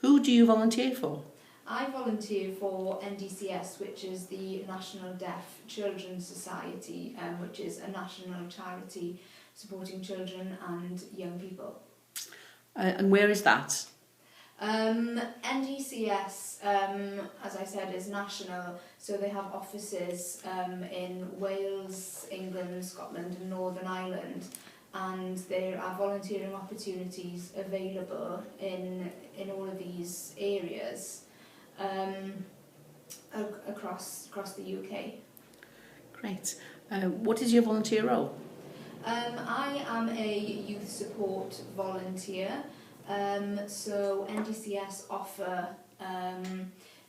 Who do you volunteer for? I volunteer for NDCS, which is the National Deaf Children's Society, which is a national charity supporting children and young people. And where is that? NDCS, as I said, is national, so they have offices in Wales, England, Scotland and Northern Ireland, and there are volunteering opportunities available in all of these areas across the UK. Great. What is your volunteer role? I am a youth support volunteer. So NDCS offer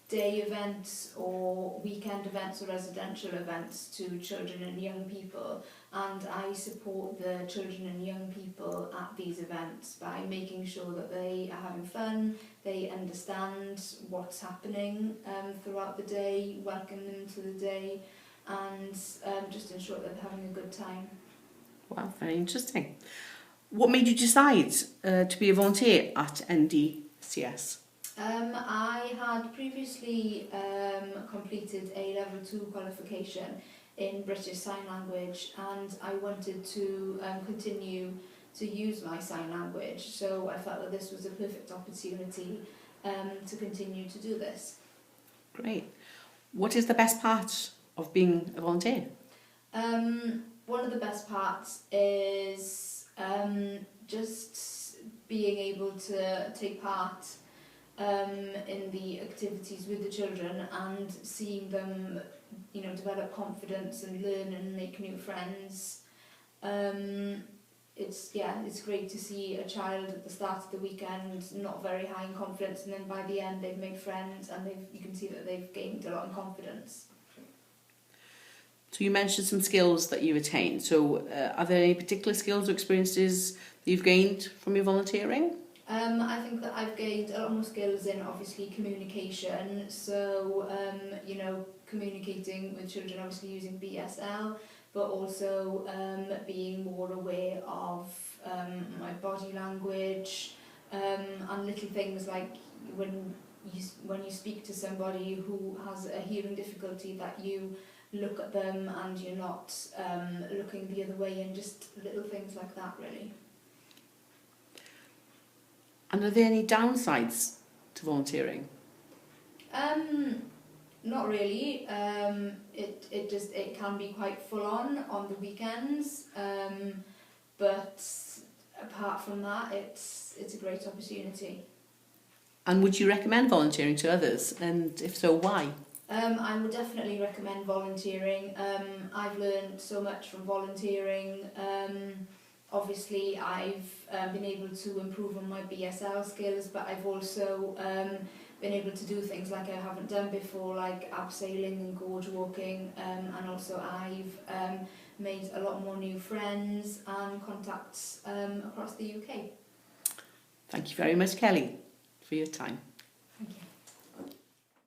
day events or weekend events or residential events to children and young people, and I support the children and young people at these events by making sure that they are having fun, they understand what's happening throughout the day, welcome them to the day, and just ensure that they're having a good time. Wow, very interesting. What made you decide to be a volunteer at NDCS? I had previously completed a level 2 qualification in British Sign Language, and I wanted to continue to use my sign language, so I felt that this was a perfect opportunity to continue to do this. Great. What is the best part of being a volunteer? One of the best parts is just being able to take part in the activities with the children and seeing them, develop confidence and learn and make new friends. It's great to see a child at the start of the weekend not very high in confidence, and then by the end they've made friends and you can see that they've gained a lot in confidence. So you mentioned some skills that you've attained. So are there any particular skills or experiences that you've gained from your volunteering? I think that I've gained a lot more skills in obviously communication, so communicating with children obviously using BSL, but also being more aware of my body language and little things like when you speak to somebody who has a hearing difficulty, that you look at them and you're not looking the other way, and just little things like that really. And are there any downsides to volunteering? Not really. It can be quite full on the weekends, but apart from that, it's a great opportunity. And would you recommend volunteering to others? And if so, why? I would definitely recommend volunteering. I've learned so much from volunteering. Obviously, I've been able to improve on my BSL skills, but I've also been able to do things like I haven't done before, like abseiling and gorge walking, and also I've made a lot more new friends and contacts across the UK. Thank you very much, Kelly, for your time.